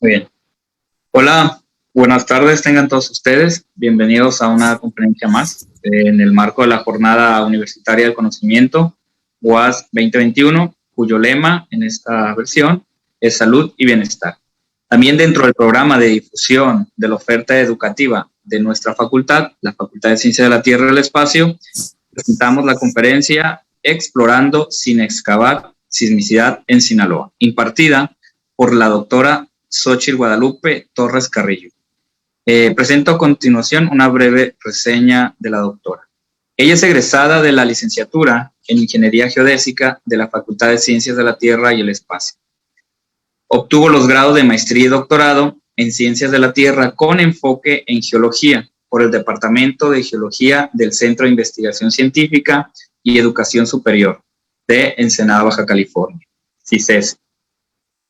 Muy bien. Hola, buenas tardes, tengan todos ustedes. Bienvenidos a una conferencia más en el marco de la Jornada Universitaria del Conocimiento, UAS 2021, cuyo lema en esta versión es Salud y Bienestar. También dentro del programa de difusión de la oferta educativa de nuestra facultad, la Facultad de Ciencias de la Tierra y del Espacio, presentamos la conferencia Explorando sin excavar sismicidad en Sinaloa, impartida por la doctora Xóchitl Guadalupe Torres Carrillo. Presento a continuación una breve reseña de la doctora. Ella es egresada de la licenciatura en Ingeniería Geodésica de la Facultad de Ciencias de la Tierra y el Espacio. Obtuvo los grados de maestría y doctorado en Ciencias de la Tierra con enfoque en Geología por el Departamento de Geología del Centro de Investigación Científica y Educación Superior de Ensenada, Baja California, CICES.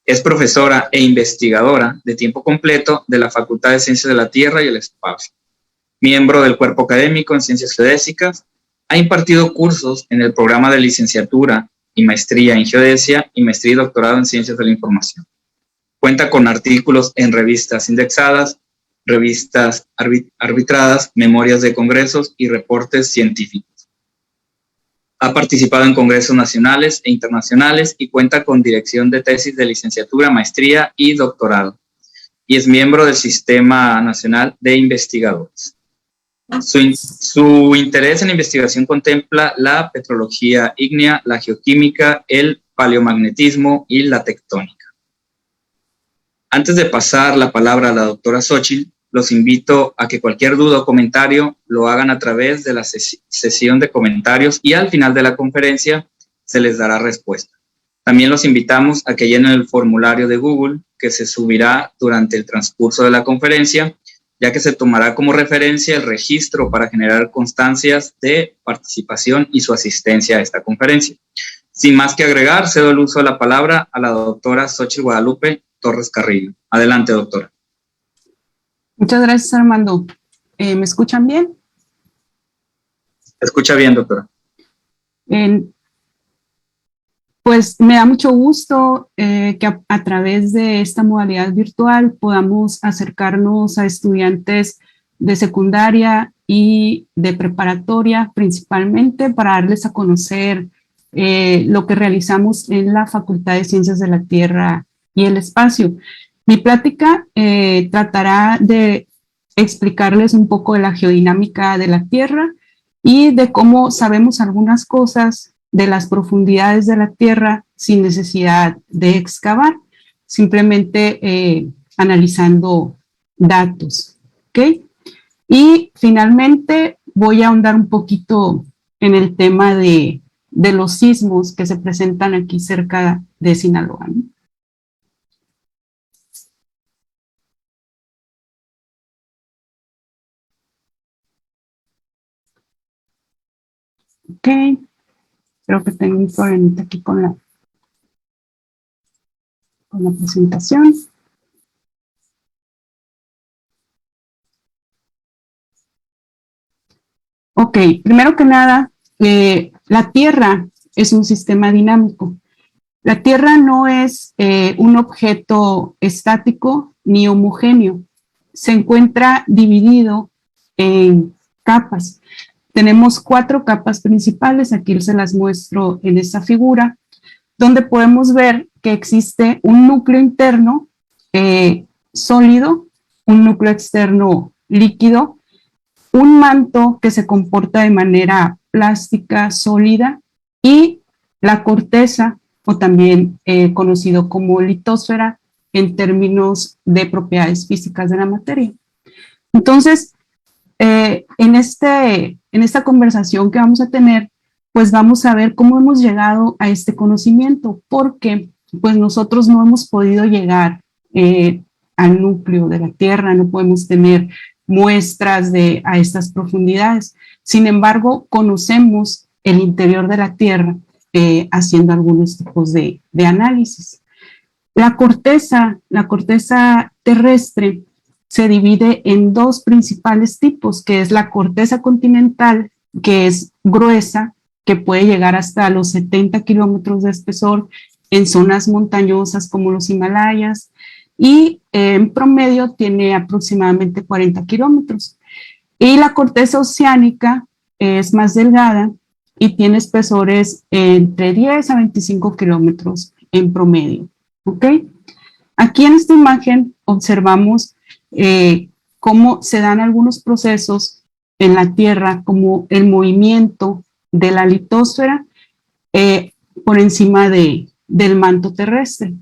Es profesora e investigadora de tiempo completo de la Facultad de Ciencias de la Tierra y el Espacio. Miembro del cuerpo académico en Ciencias Geodésicas, ha impartido cursos en el programa de licenciatura y maestría en Geodesia y maestría y doctorado en Ciencias de la Información. Cuenta con artículos en revistas indexadas, revistas arbitradas, memorias de congresos y reportes científicos. Ha participado en congresos nacionales e internacionales y cuenta con dirección de tesis de licenciatura, maestría y doctorado. Y es miembro del Sistema Nacional de Investigadores. Su interés en investigación contempla la petrología ígnea, la geoquímica, el paleomagnetismo y la tectónica. Antes de pasar la palabra a la doctora Xóchitl, los invito a que cualquier duda o comentario lo hagan a través de la sesión de comentarios y al final de la conferencia se les dará respuesta. También los invitamos a que llenen el formulario de Google que se subirá durante el transcurso de la conferencia, ya que se tomará como referencia el registro para generar constancias de participación y su asistencia a esta conferencia. Sin más que agregar, cedo el uso de la palabra a la doctora Xóchitl Guadalupe Torres Carrillo. Adelante, doctora. Muchas gracias, Armando. ¿Me escuchan bien? Se escucha bien, doctora. Pues me da mucho gusto que a través de esta modalidad virtual podamos acercarnos a estudiantes de secundaria y de preparatoria, principalmente para darles a conocer lo que realizamos en la Facultad de Ciencias de la Tierra y el Espacio. Mi plática tratará de explicarles un poco de la geodinámica de la Tierra y de cómo sabemos algunas cosas de las profundidades de la Tierra sin necesidad de excavar, simplemente analizando datos, ¿ok? Y finalmente voy a ahondar un poquito en el tema de los sismos que se presentan aquí cerca de Sinaloa, ¿no? Ok, creo que tengo un problemita aquí con la presentación. Ok, primero que nada, la Tierra es un sistema dinámico. La Tierra no es un objeto estático ni homogéneo. Se encuentra dividido en capas. Tenemos 4 capas principales, aquí se las muestro en esta figura, donde podemos ver que existe un núcleo interno sólido, un núcleo externo líquido, un manto que se comporta de manera plástica, sólida, y la corteza, o también conocido como litosfera, en términos de propiedades físicas de la materia. Entonces, en esta conversación que vamos a tener, pues vamos a ver cómo hemos llegado a este conocimiento, porque pues nosotros no hemos podido llegar al núcleo de la Tierra, no podemos tener muestras a estas profundidades. Sin embargo, conocemos el interior de la Tierra haciendo algunos tipos de análisis. La corteza terrestre se divide en 2 principales tipos, que es la corteza continental, que es gruesa, que puede llegar hasta los 70 kilómetros de espesor en zonas montañosas como los Himalayas, y en promedio tiene aproximadamente 40 kilómetros. Y la corteza oceánica es más delgada y tiene espesores entre 10 a 25 kilómetros en promedio. ¿Ok? Aquí en esta imagen observamos cómo se dan algunos procesos en la Tierra, como el movimiento de la litosfera por encima del manto terrestre.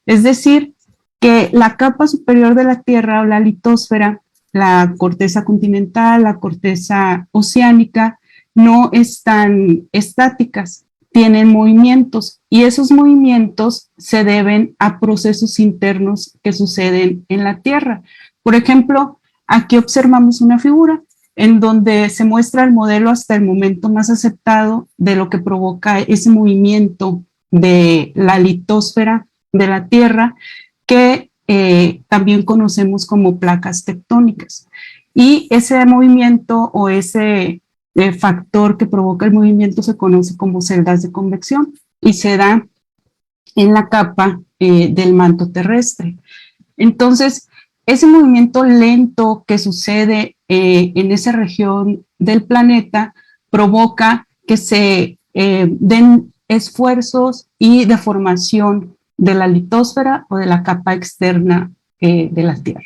Es decir, que la capa superior de la Tierra o la litosfera, la corteza continental, la corteza oceánica, no están estáticas, tienen movimientos y esos movimientos se deben a procesos internos que suceden en la Tierra. Por ejemplo, aquí observamos una figura en donde se muestra el modelo hasta el momento más aceptado de lo que provoca ese movimiento de la litosfera de la Tierra, que también conocemos como placas tectónicas. Y ese movimiento o ese factor que provoca el movimiento se conoce como celdas de convección y se da en la capa del manto terrestre. Entonces, ese movimiento lento que sucede en esa región del planeta provoca que se den esfuerzos y deformación de la litosfera o de la capa externa de la Tierra.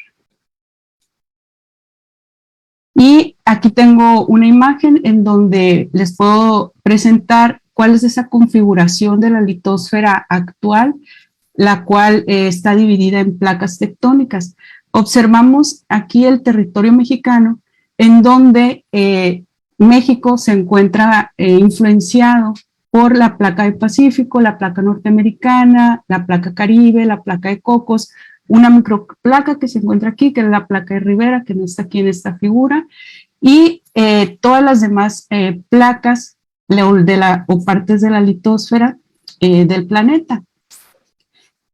Y aquí tengo una imagen en donde les puedo presentar cuál es esa configuración de la litosfera actual, la cual está dividida en placas tectónicas. Observamos aquí el territorio mexicano, en donde México se encuentra influenciado por la placa del Pacífico, la placa norteamericana, la placa Caribe, la placa de Cocos, una microplaca que se encuentra aquí, que es la placa de Rivera, que no está aquí en esta figura, y todas las demás placas o partes de la litosfera del planeta.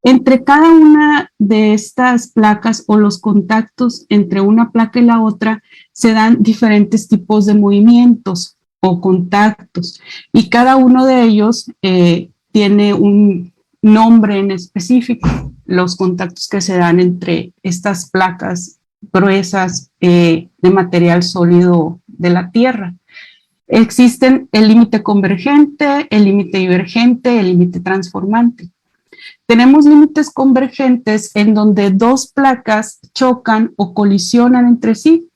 Entre cada una de estas placas o los contactos entre una placa y la otra se dan diferentes tipos de movimientos o contactos y cada uno de ellos tiene un nombre en específico. Los contactos que se dan entre estas placas gruesas de material sólido de la Tierra. Existen el límite convergente, el límite divergente, el límite transformante. Tenemos límites convergentes en donde dos placas chocan o colisionan entre sí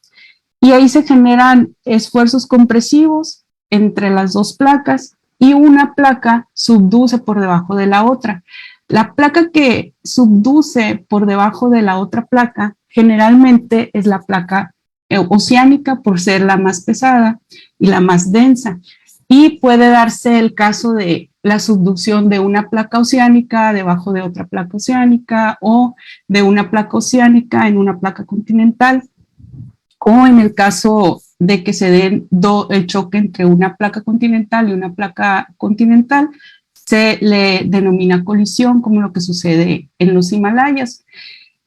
y ahí se generan esfuerzos compresivos entre las dos placas y una placa subduce por debajo de la otra. La placa que subduce por debajo de la otra placa generalmente es la placa oceánica por ser la más pesada y la más densa. Y puede darse el caso de la subducción de una placa oceánica debajo de otra placa oceánica o de una placa oceánica en una placa continental, o en el caso de que se den el choque entre una placa continental y una placa continental, se le denomina colisión, como lo que sucede en los Himalayas.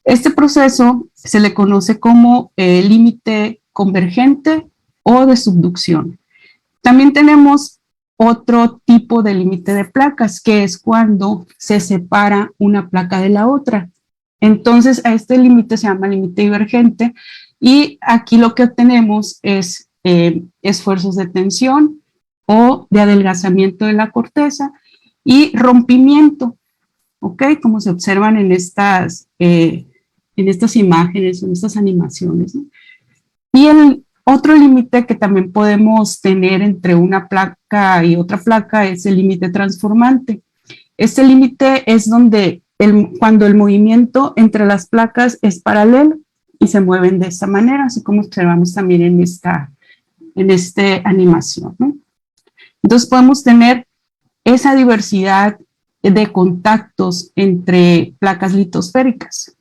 Este proceso se le conoce como límite convergente o de subducción. También tenemos otro tipo de límite de placas, que es cuando se separa una placa de la otra. Entonces, a este límite se llama límite divergente y aquí lo que obtenemos es esfuerzos de tensión o de adelgazamiento de la corteza y rompimiento, ¿ok? Como se observan en estas imágenes, en estas animaciones, ¿no? Y el otro límite que también podemos tener entre una placa y otra placa es el límite transformante. Este límite es donde cuando el movimiento entre las placas es paralelo y se mueven de esta manera, así como observamos también en esta animación, ¿no? Entonces podemos tener esa diversidad de contactos entre placas litosféricas.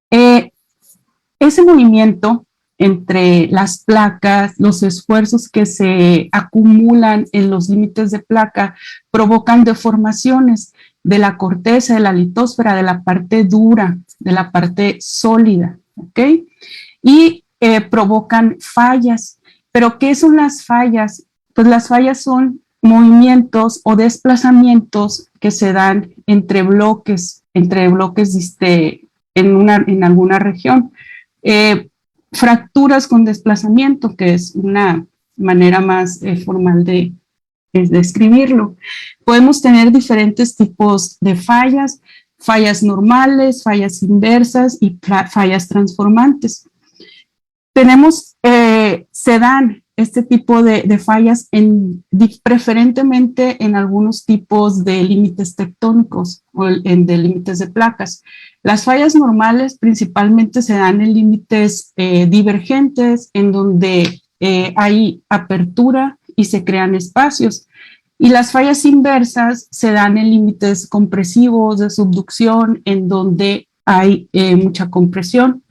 Ese movimiento entre las placas, los esfuerzos que se acumulan en los límites de placa provocan deformaciones de la corteza, de la litosfera, de la parte dura, de la parte sólida, ¿ok? Y provocan fallas. ¿Pero qué son las fallas? Pues las fallas son movimientos o desplazamientos que se dan entre bloques entre bloques en alguna región. Fracturas con desplazamiento, que es una manera más formal de describirlo. Podemos tener diferentes tipos de fallas, fallas normales, fallas inversas y fallas transformantes. Se dan este tipo de fallas preferentemente en algunos tipos de límites tectónicos o de límites de placas. Las fallas normales principalmente se dan en límites divergentes, en donde hay apertura y se crean espacios. Y las fallas inversas se dan en límites compresivos de subducción, en donde hay mucha compresión.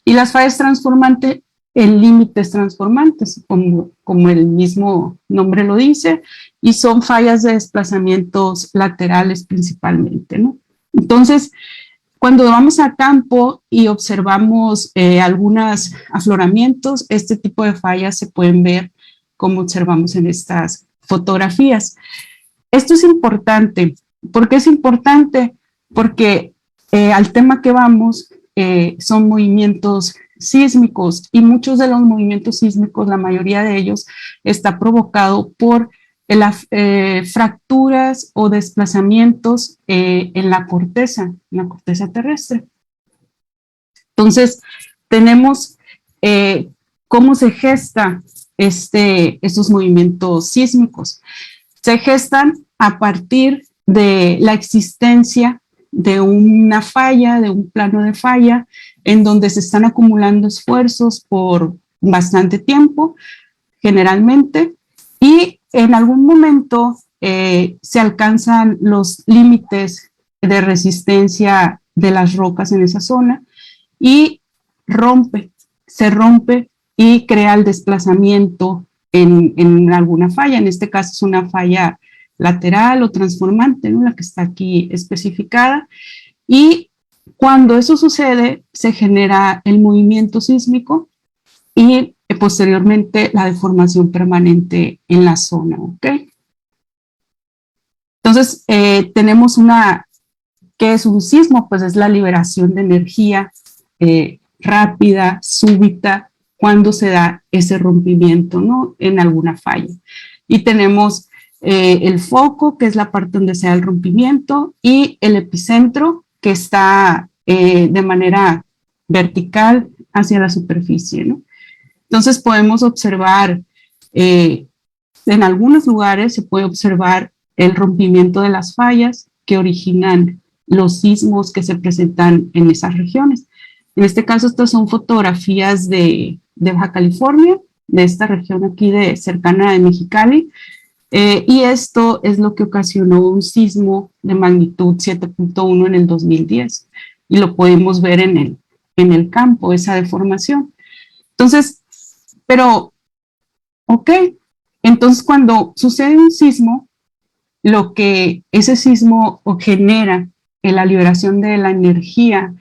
Y las fallas transformantes en límites transformantes, como el mismo nombre lo dice, y son fallas de desplazamientos laterales principalmente, ¿no? Entonces, cuando vamos a campo y observamos algunos afloramientos, este tipo de fallas se pueden ver como observamos en estas fotografías. Esto es importante. ¿Por qué es importante? Porque al tema que vamos son movimientos sísmicos, y muchos de los movimientos sísmicos, la mayoría de ellos, está provocado por las fracturas o desplazamientos en la corteza terrestre. Entonces, tenemos cómo se gesta estos movimientos sísmicos. Se gestan a partir de la existencia de una falla, de un plano de falla, en donde se están acumulando esfuerzos por bastante tiempo, generalmente, y en algún momento se alcanzan los límites de resistencia de las rocas en esa zona y se rompe y crea el desplazamiento en alguna falla. En este caso es una falla lateral o transformante, ¿no? La que está aquí especificada. Y cuando eso sucede, se genera el movimiento sísmico y posteriormente la deformación permanente en la zona, ¿ok? Entonces, tenemos ¿qué es un sismo? Pues es la liberación de energía rápida, súbita, cuando se da ese rompimiento, ¿no? En alguna falla. Y tenemos el foco, que es la parte donde se da el rompimiento, y el epicentro, que está de manera vertical hacia la superficie, ¿no? Entonces podemos observar, en algunos lugares se puede observar el rompimiento de las fallas que originan los sismos que se presentan en esas regiones. En este caso, estas son fotografías de Baja California, de esta región aquí cercana de Mexicali, y esto es lo que ocasionó un sismo de magnitud 7.1 en el 2010, y lo podemos ver en el campo, esa deformación. Entonces, entonces cuando sucede un sismo, lo que ese sismo genera en la liberación de la energía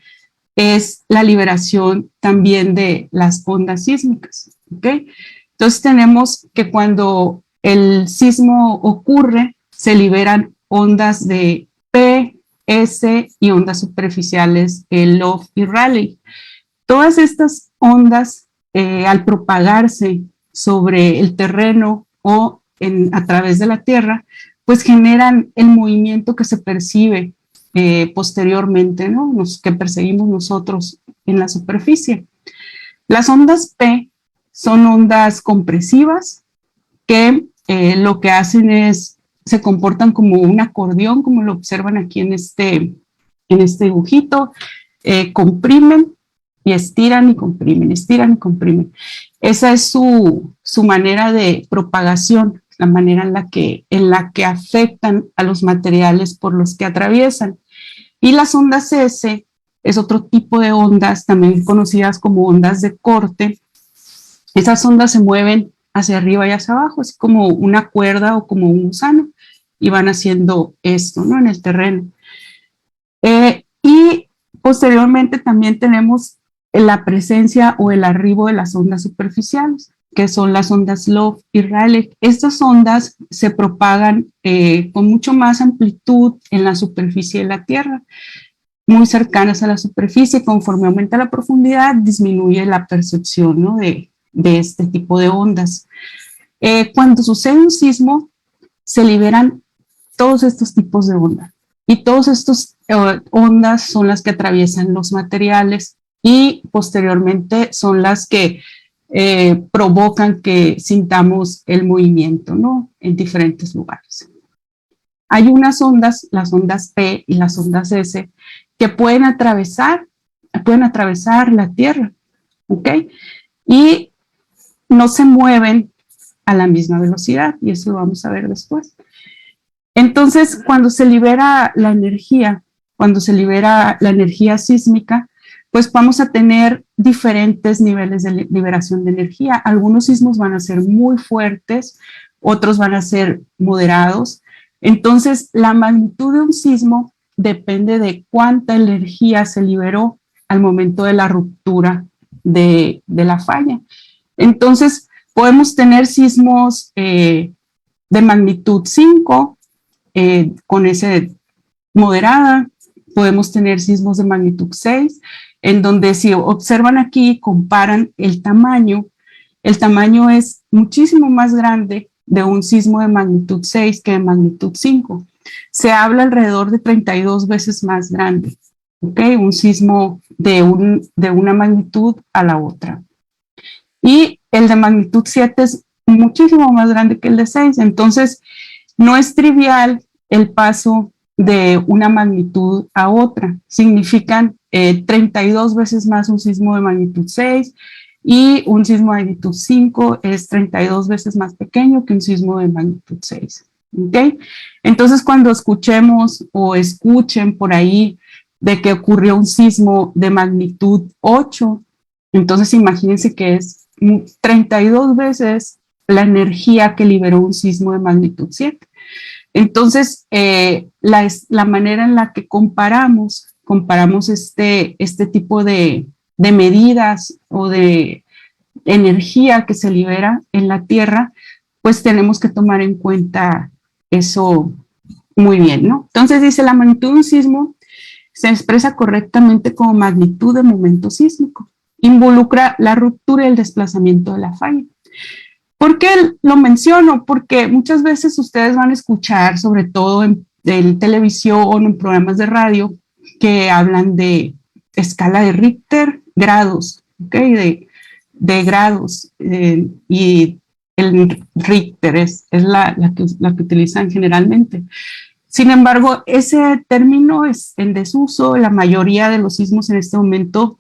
es la liberación también de las ondas sísmicas, ¿ok? Entonces tenemos que cuando el sismo ocurre, se liberan ondas de P, S y ondas superficiales, Love y Rayleigh. Todas estas ondas, al propagarse sobre el terreno o a través de la tierra, pues generan el movimiento que se percibe posteriormente, ¿no? Que perseguimos nosotros en la superficie. Las ondas P son ondas compresivas que lo que hacen es, se comportan como un acordeón, como lo observan aquí en este dibujito, comprimen y estiran y comprimen, estiran y comprimen. Esa es su manera de propagación, la manera en la que afectan a los materiales por los que atraviesan. Y las ondas S es otro tipo de ondas, también conocidas como ondas de corte. Esas ondas se mueven hacia arriba y hacia abajo, así como una cuerda o como un gusano, y van haciendo esto, ¿no? En el terreno. Y posteriormente también tenemos la presencia o el arribo de las ondas superficiales, que son las ondas Love y Rayleigh. Estas ondas se propagan con mucho más amplitud en la superficie de la Tierra. muy cercanas a la superficie. Conforme aumenta la profundidad, disminuye la percepción, ¿no?, de este tipo de ondas. Cuando sucede un sismo, se liberan todos estos tipos de ondas. Y todas estas ondas son las que atraviesan los materiales y posteriormente son las que provocan que sintamos el movimiento, ¿no?, en diferentes lugares. Hay unas ondas, las ondas P y las ondas S, que pueden atravesar la Tierra, ¿ok? Y no se mueven a la misma velocidad, y eso lo vamos a ver después. Entonces, cuando se libera la energía sísmica, pues vamos a tener diferentes niveles de liberación de energía. Algunos sismos van a ser muy fuertes, otros van a ser moderados. Entonces, la magnitud de un sismo depende de cuánta energía se liberó al momento de la ruptura de la falla. Entonces, podemos tener sismos de magnitud 5, con ese moderada. Podemos tener sismos de magnitud 6, en donde, si observan aquí, comparan el tamaño es muchísimo más grande de un sismo de magnitud 6 que de magnitud 5. Se habla alrededor de 32 veces más grande, ¿ok? Un sismo de una magnitud a la otra. Y el de magnitud 7 es muchísimo más grande que el de 6. Entonces, no es trivial el paso de una magnitud a otra. Significan 32 veces más un sismo de magnitud 6, y un sismo de magnitud 5 es 32 veces más pequeño que un sismo de magnitud 6. ¿Okay? Entonces, cuando escuchemos o escuchen por ahí de que ocurrió un sismo de magnitud 8, entonces imagínense que es 32 veces la energía que liberó un sismo de magnitud 7. Entonces, la manera en la que comparamos este tipo de medidas o de energía que se libera en la Tierra, pues tenemos que tomar en cuenta eso muy bien, ¿no? Entonces dice, la magnitud de un sismo se expresa correctamente como magnitud de momento sísmico. Involucra la ruptura y el desplazamiento de la falla. ¿Por qué lo menciono? Porque muchas veces ustedes van a escuchar, sobre todo en televisión o en programas de radio, que hablan de escala de Richter, grados, ¿ok? De grados, y el Richter es la que utilizan generalmente. Sin embargo, ese término es en desuso. La mayoría de los sismos en este momento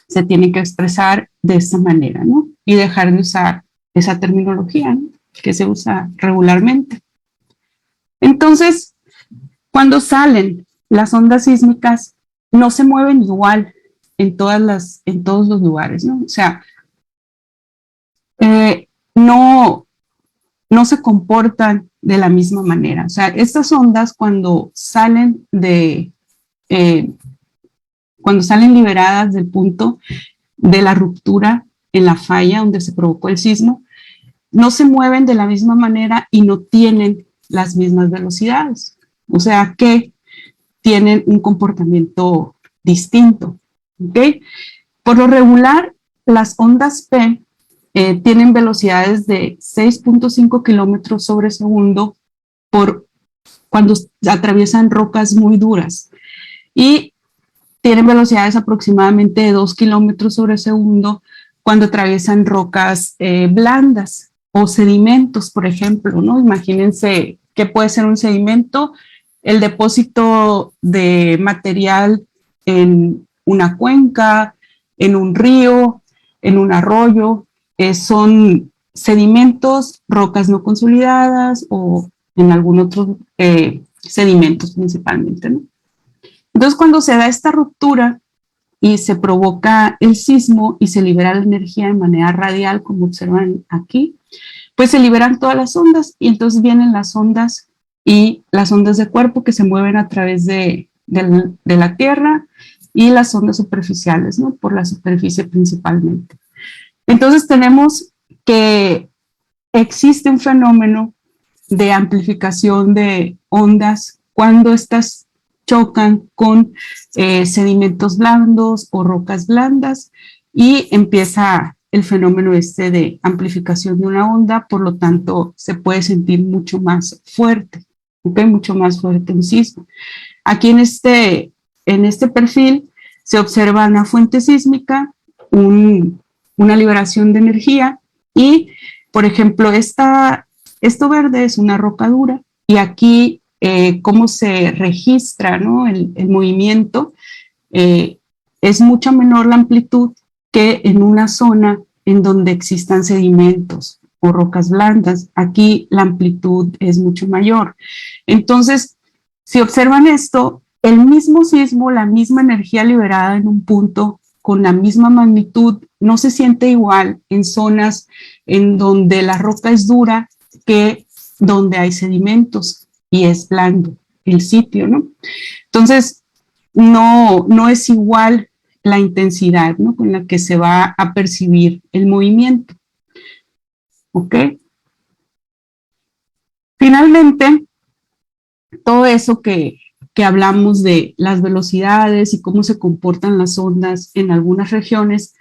se tienen que expresar de esta manera, ¿no? Y dejar de usar esa terminología, ¿no?, que se usa regularmente. Entonces, cuando salen las ondas sísmicas, no se mueven igual en todos los lugares, ¿no? O sea, no se comportan de la misma manera. O sea, estas ondas cuando salen liberadas del punto de la ruptura en la falla donde se provocó el sismo, no se mueven de la misma manera y no tienen las mismas velocidades. O sea que tienen un comportamiento distinto, ¿ok? Por lo regular, las ondas P tienen velocidades de 6.5 kilómetros sobre segundo cuando atraviesan rocas muy duras, y tienen velocidades aproximadamente de 2 kilómetros sobre segundo cuando atraviesan rocas blandas o sedimentos, por ejemplo, ¿no? Imagínense qué puede ser un sedimento: el depósito de material en una cuenca, en un río, en un arroyo. Son sedimentos, rocas no consolidadas o en algún otro sedimentos principalmente, ¿no? Entonces, cuando se da esta ruptura y se provoca el sismo y se libera la energía de manera radial, como observan aquí, pues se liberan todas las ondas, y entonces vienen las ondas de cuerpo que se mueven a través de la Tierra, y las ondas superficiales, ¿no?, por la superficie principalmente. Entonces tenemos que existe un fenómeno de amplificación de ondas cuando estas chocan con sedimentos blandos o rocas blandas y empieza el fenómeno de amplificación de una onda, por lo tanto se puede sentir mucho más fuerte, ¿okay? Mucho más fuerte un sismo. Aquí en este perfil se observa una fuente sísmica, una liberación de energía y, por ejemplo, esto verde es una roca dura y aquí cómo se registra, ¿no? el movimiento, es mucho menor la amplitud que en una zona en donde existan sedimentos o rocas blandas. Aquí la amplitud es mucho mayor. Entonces, si observan esto, el mismo sismo, la misma energía liberada en un punto con la misma magnitud, no se siente igual en zonas en donde la roca es dura que donde hay sedimentos y es blando el sitio, ¿no? Entonces, no es igual la intensidad, ¿no? Con la que se va a percibir el movimiento. ¿Ok? Finalmente, todo eso que hablamos de las velocidades y cómo se comportan las ondas en algunas regiones,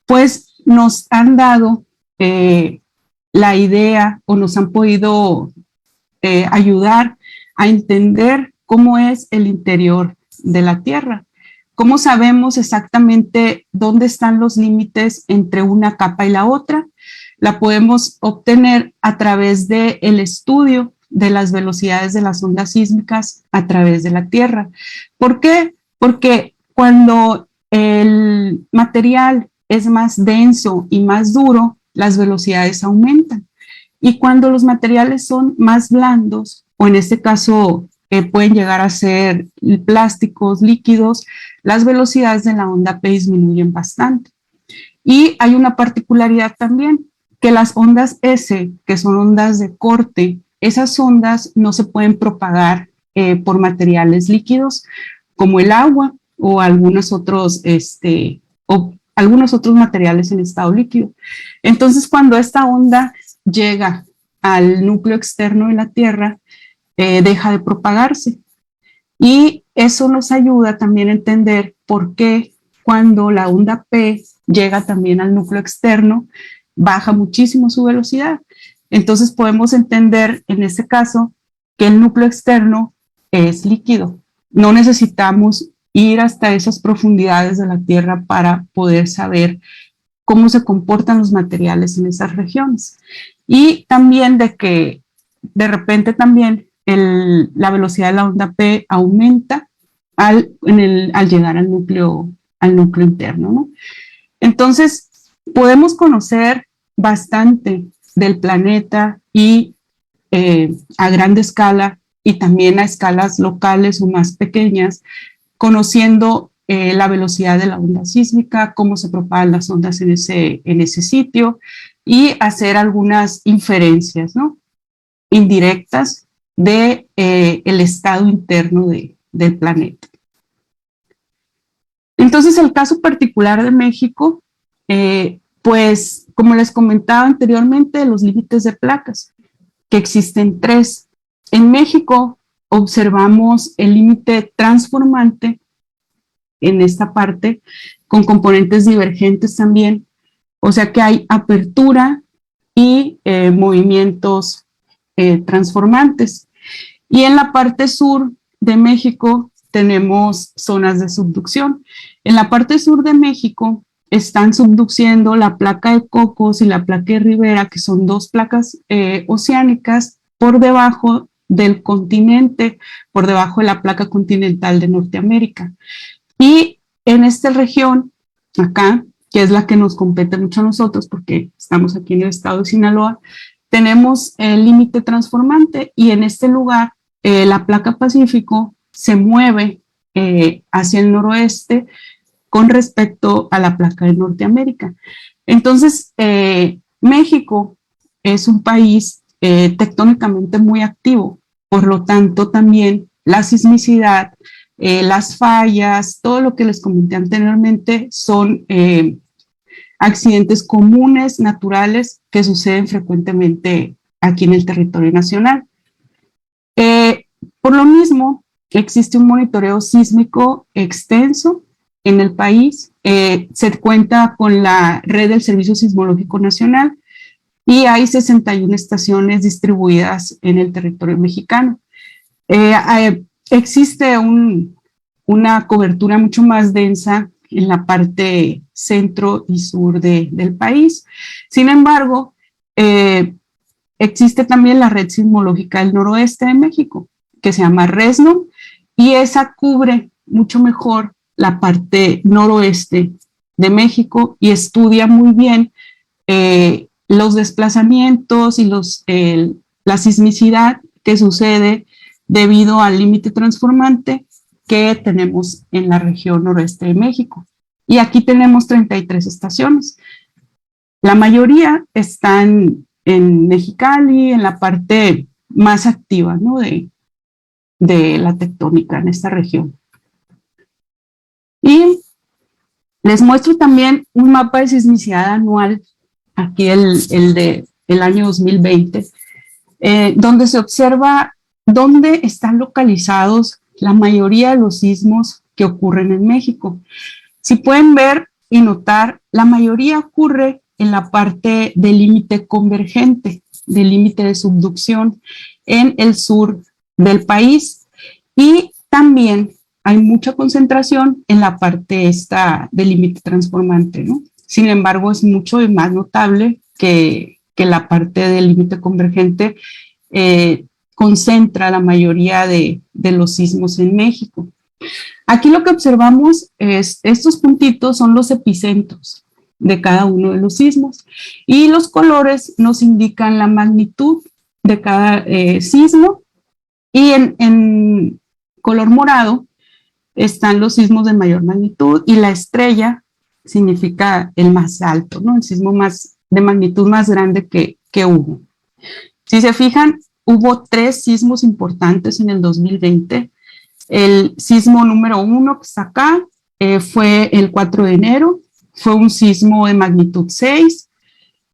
pues nos han dado la idea o nos han podido ayudar a entender cómo es el interior de la Tierra. ¿Cómo sabemos exactamente dónde están los límites entre una capa y la otra? La podemos obtener a través del estudio de las velocidades de las ondas sísmicas a través de la Tierra. ¿Por qué? Porque cuando el material es más denso y más duro, las velocidades aumentan. Y cuando los materiales son más blandos, o en este caso pueden llegar a ser plásticos líquidos, las velocidades de la onda P disminuyen bastante. Y hay una particularidad también, que las ondas S, que son ondas de corte, esas ondas no se pueden propagar por materiales líquidos como el agua o algunos otros materiales en estado líquido. Entonces, cuando esta onda llega al núcleo externo de la Tierra, deja de propagarse. Y eso nos ayuda también a entender por qué cuando la onda P llega también al núcleo externo, baja muchísimo su velocidad. Entonces podemos entender en este caso que el núcleo externo es líquido. No necesitamos ir hasta esas profundidades de la Tierra para poder saber cómo se comportan los materiales en esas regiones. Y también de que de repente también la velocidad de la onda P aumenta al llegar al núcleo interno, ¿no? Entonces, podemos conocer bastante del planeta y a gran escala y también a escalas locales o más pequeñas, conociendo la velocidad de la onda sísmica, cómo se propagan las ondas en ese sitio y hacer algunas inferencias, ¿no? Indirectas de el estado interno del planeta. Entonces, el caso particular de México, pues, como les comentaba anteriormente, los límites de placas, que existen 3. En México observamos el límite transformante en esta parte, con componentes divergentes también, o sea que hay apertura y movimientos transformantes. Y en la parte sur de México tenemos zonas de subducción. En la parte sur de México están subduciendo la placa de Cocos y la placa de Rivera, que son 2 placas oceánicas por debajo del continente, por debajo de la placa continental de Norteamérica. Y en esta región, acá, que es la que nos compete mucho a nosotros, porque estamos aquí en el estado de Sinaloa, tenemos el límite transformante y en este lugar la placa Pacífico se mueve hacia el noroeste con respecto a la placa de Norteamérica. Entonces, México es un país tectónicamente muy activo, por lo tanto también la sismicidad, las fallas, todo lo que les comenté anteriormente son accidentes comunes, naturales, que suceden frecuentemente aquí en el territorio nacional. Por lo mismo, existe un monitoreo sísmico extenso en el país. Se cuenta con la red del Servicio Sismológico Nacional y hay 61 estaciones distribuidas en el territorio mexicano. Existe una cobertura mucho más densa en la parte centro y sur del país. Sin embargo, existe también la red sismológica del noroeste de México, que se llama RESNO, y esa cubre mucho mejor la parte noroeste de México y estudia muy bien los desplazamientos y la sismicidad que sucede debido al límite transformante que tenemos en la región noroeste de México. Y aquí tenemos 33 estaciones. La mayoría están en Mexicali, en la parte más activa, ¿no?, de la tectónica en esta región. Y les muestro también un mapa de sismicidad anual, aquí el del año 2020, donde se observa dónde están localizados la mayoría de los sismos que ocurren en México. Si pueden ver y notar, la mayoría ocurre en la parte del límite convergente, del límite de subducción en el sur del país, y también hay mucha concentración en la parte esta del límite transformante, ¿no? Sin embargo, es mucho más notable que la parte del límite convergente concentra la mayoría de los sismos en México. Aquí lo que observamos es, estos puntitos son los epicentros de cada uno de los sismos y los colores nos indican la magnitud de cada sismo, y en color morado están los sismos de mayor magnitud y la estrella significa el más alto, ¿no?, el sismo de magnitud más grande que hubo. Si se fijan, hubo 3 sismos importantes en el 2020. El sismo número 1 que está acá fue el 4 de enero, fue un sismo de magnitud 6,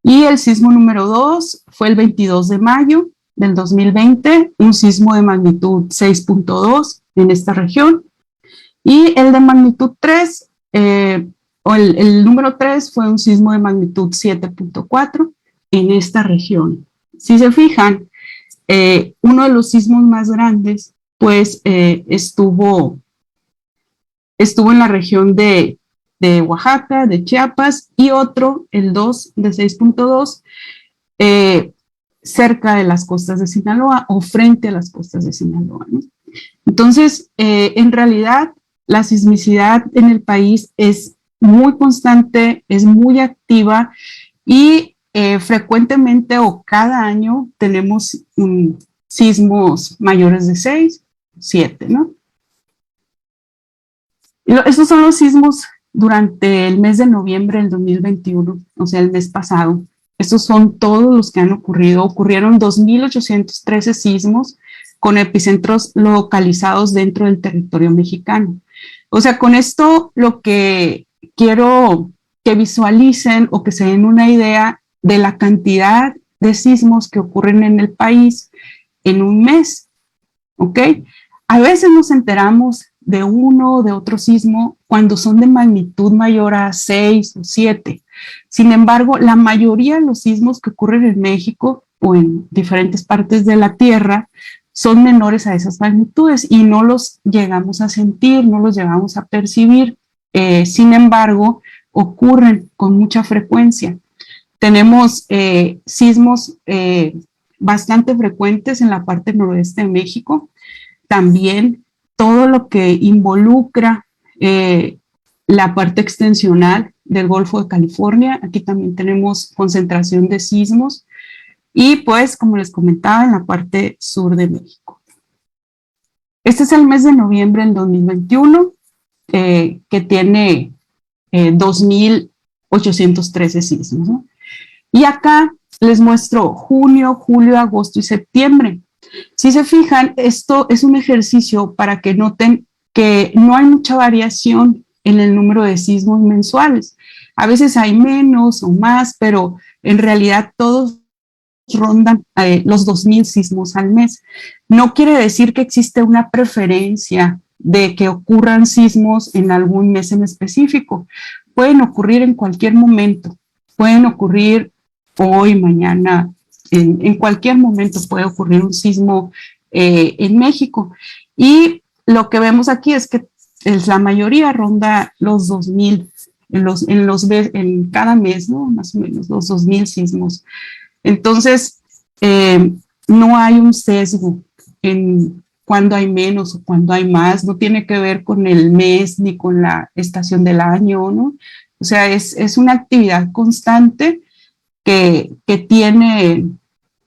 y el sismo número 2 fue el 22 de mayo del 2020, un sismo de magnitud 6.2 en esta región, y el de magnitud 3, el número 3 fue un sismo de magnitud 7.4 en esta región. Si se fijan, uno de los sismos más grandes pues estuvo en la región de Oaxaca, de Chiapas, y otro, el 2 de 6.2, cerca de las costas de Sinaloa o frente a las costas de Sinaloa, ¿no? Entonces, en realidad, la sismicidad en el país es muy constante, es muy activa, y frecuentemente o cada año tenemos sismos mayores de 6, 7, ¿no? Estos son los sismos durante el mes de noviembre del 2021, o sea, el mes pasado. Estos son todos los que han ocurrido. Ocurrieron 2.813 sismos con epicentros localizados dentro del territorio mexicano. O sea, con esto lo que quiero que visualicen o que se den una idea de la cantidad de sismos que ocurren en el país en un mes, ¿ok? A veces nos enteramos de uno o de otro sismo cuando son de magnitud mayor a 6 o 7. Sin embargo, la mayoría de los sismos que ocurren en México o en diferentes partes de la Tierra son menores a esas magnitudes y no los llegamos a sentir, no los llegamos a percibir. Sin embargo, ocurren con mucha frecuencia. Tenemos sismos bastante frecuentes en la parte noroeste de México. También todo lo que involucra la parte extensional del Golfo de California. Aquí también tenemos concentración de sismos. Y pues, como les comentaba, en la parte sur de México. Este es el mes de noviembre del 2021, que tiene 2.813 sismos, ¿no? Y acá les muestro junio, julio, agosto y septiembre. Si se fijan, esto es un ejercicio para que noten que no hay mucha variación en el número de sismos mensuales. A veces hay menos o más, pero en realidad todos rondan los 2.000 sismos al mes. No quiere decir que existe una preferencia de que ocurran sismos en algún mes en específico. Pueden ocurrir en cualquier momento, pueden ocurrir hoy, mañana, en cualquier momento puede ocurrir un sismo en México. Y lo que vemos aquí es que la mayoría ronda los 2.000 en cada mes, ¿no? Más o menos los 2.000 sismos. Entonces, no hay un sesgo en cuándo hay menos o cuándo hay más, no tiene que ver con el mes ni con la estación del año, ¿no? O sea, es una actividad constante que tiene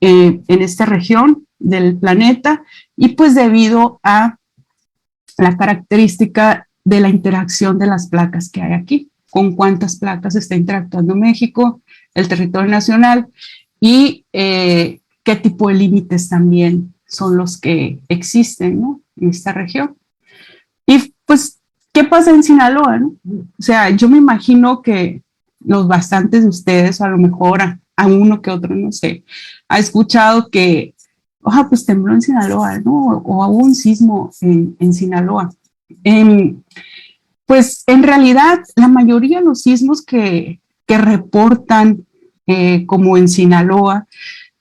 en esta región del planeta y pues debido a la característica de la interacción de las placas que hay aquí, con cuántas placas está interactuando México, el territorio nacional y qué tipo de límites también son los que existen, ¿no? En esta región. Y pues, ¿qué pasa en Sinaloa, no? O sea, yo me imagino que los bastantes de ustedes, a lo mejor a uno que otro, no sé, ha escuchado que, pues tembló en Sinaloa, ¿no? O hubo un sismo en Sinaloa. Pues en realidad la mayoría de los sismos que reportan como en Sinaloa,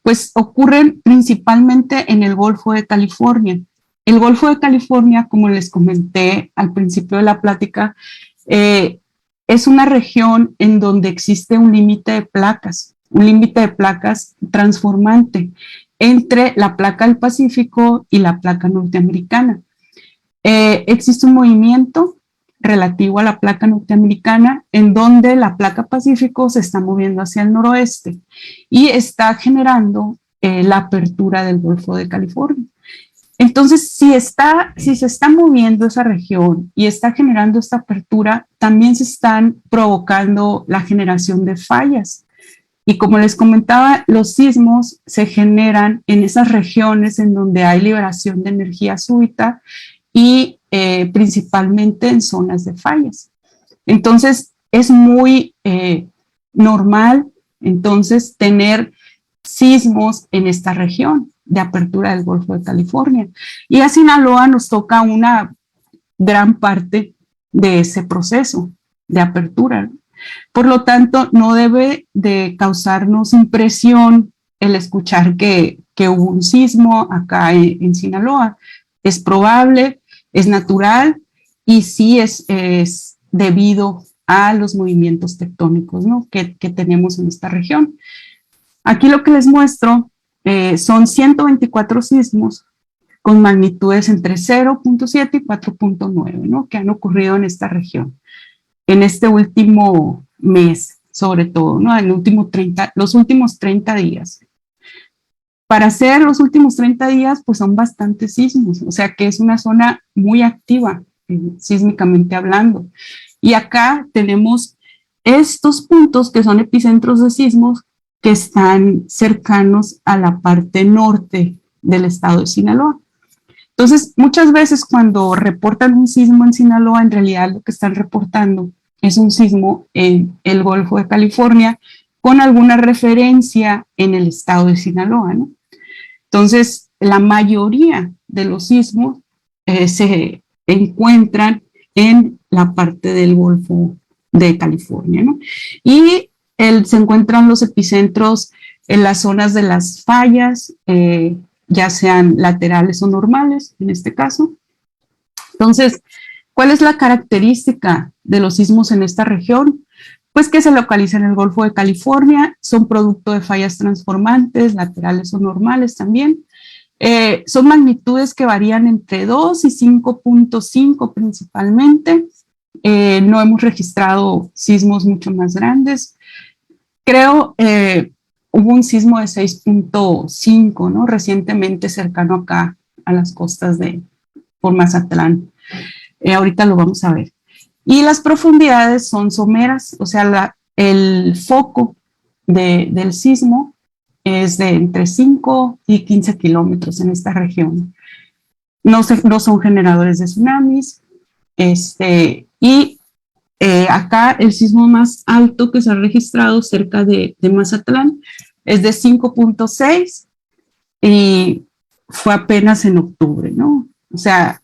pues ocurren principalmente en el Golfo de California. El Golfo de California, como les comenté al principio de la plática, es una región en donde existe un límite de placas transformante entre la placa del Pacífico y la placa norteamericana. Existe un movimiento relativo a la placa norteamericana, en donde la placa Pacífico se está moviendo hacia el noroeste y está generando la apertura del Golfo de California. Entonces, si se está moviendo esa región y está generando esta apertura, también se están provocando la generación de fallas. Y como les comentaba, los sismos se generan en esas regiones en donde hay liberación de energía súbita y principalmente en zonas de fallas. Entonces, es muy normal entonces tener sismos en esta región de apertura del Golfo de California. Y a Sinaloa nos toca una gran parte de ese proceso de apertura. Por lo tanto, no debe de causarnos impresión el escuchar que hubo un sismo acá en Sinaloa. Es probable, es natural y sí es debido a los movimientos tectónicos, ¿no? que tenemos en esta región. Aquí lo que les muestro son 124 sismos con magnitudes entre 0.7 y 4.9, ¿no? que han ocurrido en esta región en este último mes, sobre todo, ¿no? Los últimos 30 días. Para hacer los últimos 30 días, pues son bastantes sismos, o sea que es una zona muy activa, sísmicamente hablando. Y acá tenemos estos puntos que son epicentros de sismos que están cercanos a la parte norte del estado de Sinaloa. Entonces, muchas veces cuando reportan un sismo en Sinaloa, en realidad lo que están reportando es un sismo en el Golfo de California con alguna referencia en el estado de Sinaloa, ¿no? Entonces, la mayoría de los sismos se encuentran en la parte del Golfo de California, ¿no? Y se encuentran los epicentros en las zonas de las fallas, ya sean laterales o normales, en este caso. Entonces, ¿cuál es la característica de los sismos en esta región? Pues que se localizan en el Golfo de California, son producto de fallas transformantes, laterales o normales también. Son magnitudes que varían entre 2 y 5.5 principalmente. No hemos registrado sismos mucho más grandes. Creo hubo un sismo de 6.5, ¿no? Recientemente cercano acá a las costas por Mazatlán. Ahorita lo vamos a ver. Y las profundidades son someras, o sea, el foco del sismo es de entre 5 y 15 kilómetros en esta región. No son generadores de tsunamis. Acá el sismo más alto que se ha registrado cerca de Mazatlán es de 5.6 y fue apenas en octubre, ¿no? O sea,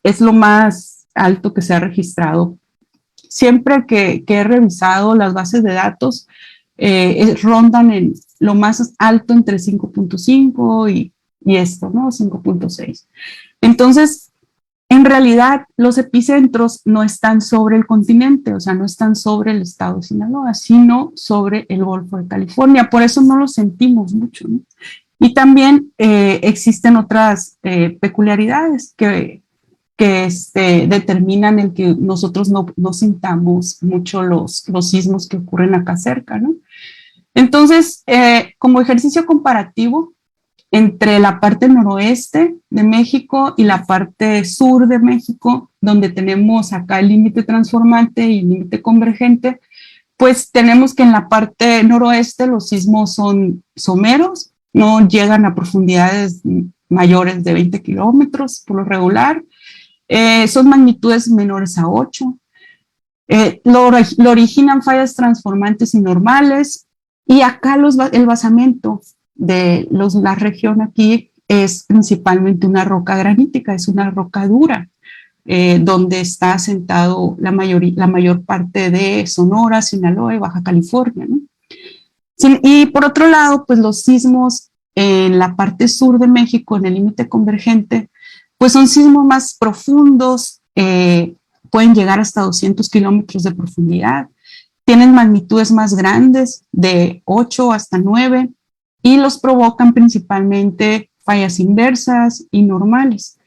es lo más alto que se ha registrado. Siempre que he revisado las bases de datos, rondan en lo más alto entre 5.5 y esto, ¿no? 5.6. Entonces, en realidad, los epicentros no están sobre el continente, o sea, no están sobre el estado de Sinaloa, sino sobre el Golfo de California. Por eso no lo sentimos mucho, ¿no? Y también existen otras peculiaridades que determinan el que nosotros no sintamos mucho los sismos que ocurren acá cerca, ¿no? Entonces, como ejercicio comparativo, entre la parte noroeste de México y la parte sur de México, donde tenemos acá el límite transformante y el límite convergente, pues tenemos que en la parte noroeste los sismos son someros, no llegan a profundidades mayores de 20 kilómetros por lo regular, son magnitudes menores a 8, lo originan fallas transformantes y normales, y acá el basamento de la región aquí es principalmente una roca granítica, es una roca dura, donde está asentado la mayor parte de Sonora, Sinaloa y Baja California, ¿no? Y por otro lado, pues los sismos en la parte sur de México, en el límite convergente, pues son sismos más profundos, pueden llegar hasta 200 kilómetros de profundidad, tienen magnitudes más grandes, de 8 hasta 9, y los provocan principalmente fallas inversas y normales.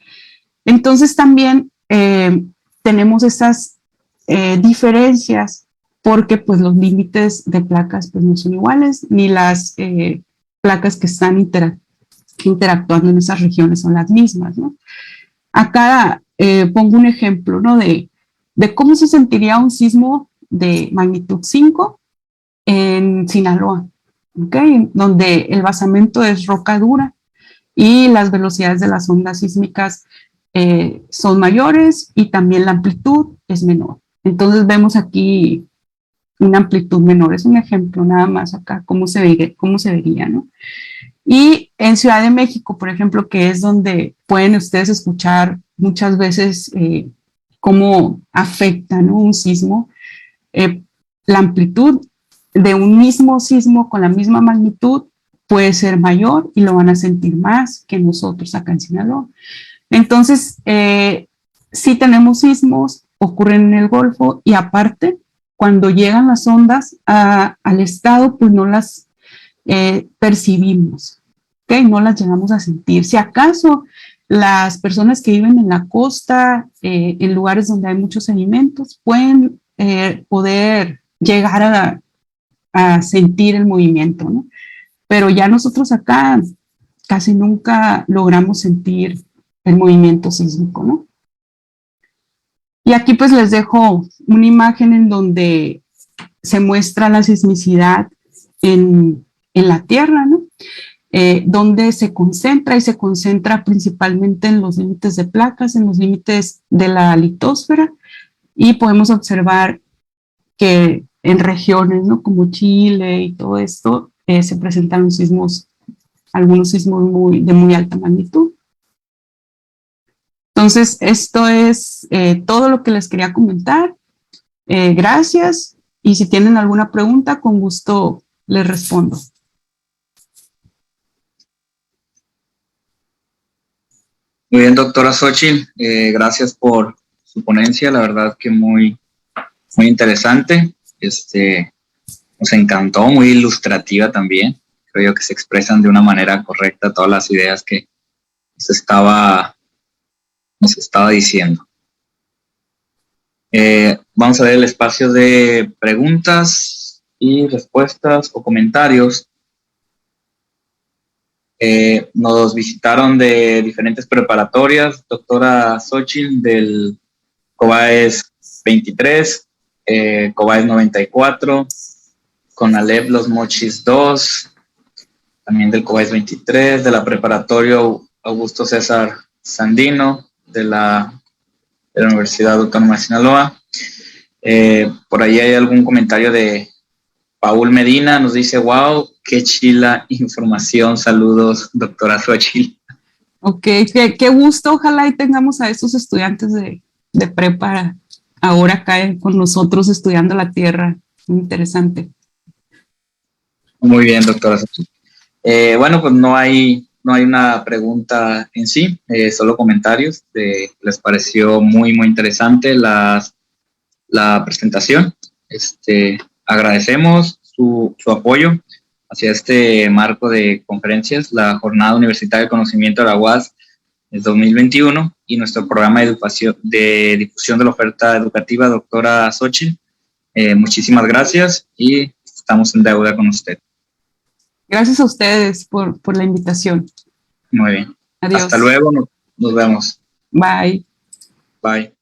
Entonces también tenemos esas diferencias porque pues los límites de placas pues no son iguales, ni las placas que están interactuando en esas regiones son las mismas, ¿no? Acá pongo un ejemplo, ¿no? de cómo se sentiría un sismo de magnitud 5 en Sinaloa, ¿okay? Donde el basamento es roca dura y las velocidades de las ondas sísmicas son mayores y también la amplitud es menor. Entonces vemos aquí una amplitud menor, es un ejemplo nada más acá, cómo se vería, ¿no? Y en Ciudad de México, por ejemplo, que es donde pueden ustedes escuchar muchas veces cómo afecta, ¿no?, un sismo, la amplitud de un mismo sismo con la misma magnitud puede ser mayor y lo van a sentir más que nosotros acá en Sinaloa. Entonces, sí tenemos sismos, ocurren en el Golfo y aparte, cuando llegan las ondas al estado, pues no las percibimos, ¿okay? No las llegamos a sentir. Si acaso las personas que viven en la costa, en lugares donde hay muchos sedimentos, pueden poder llegar a sentir el movimiento, ¿no? Pero ya nosotros acá casi nunca logramos sentir el movimiento sísmico, ¿no? Y aquí pues les dejo una imagen en donde se muestra la sismicidad en la Tierra, ¿no? Donde se concentra y se concentra principalmente en los límites de placas, en los límites de la litosfera, y podemos observar que en regiones, ¿no?, como Chile y todo esto, se presentan los sismos, algunos sismos de muy alta magnitud. Entonces, esto es todo lo que les quería comentar. Gracias, y si tienen alguna pregunta, con gusto les respondo. Muy bien, doctora Xochitl, gracias por su ponencia, la verdad que muy interesante, nos encantó, muy ilustrativa también, creo yo que se expresan de una manera correcta todas las ideas que nos estaba diciendo. Vamos a ver el espacio de preguntas y respuestas o comentarios. Nos visitaron de diferentes preparatorias, doctora Xochitl, del COBAES 23, COBAES 94, CONALEP Los Mochis 2, también del COBAES 23, de la preparatoria Augusto César Sandino, de la Universidad Autónoma de Sinaloa. Por ahí hay algún comentario de Paul Medina, nos dice, wow, Qué chila información. Saludos, doctora Xochitl. Ok, qué gusto. Ojalá y tengamos a estos estudiantes de prepa ahora acá con nosotros estudiando la tierra. Muy interesante. Muy bien, doctora Xochitl. Bueno, pues no hay una pregunta en sí, solo comentarios. Les pareció muy, muy interesante la presentación. Agradecemos su apoyo hacia este marco de conferencias, la Jornada Universitaria de Conocimiento de la UAS 2021 y nuestro programa de difusión de la oferta educativa, doctora Xochitl. Muchísimas gracias y estamos en deuda con usted. Gracias a ustedes por la invitación. Muy bien. Adiós. Hasta luego, nos vemos. Bye. Bye.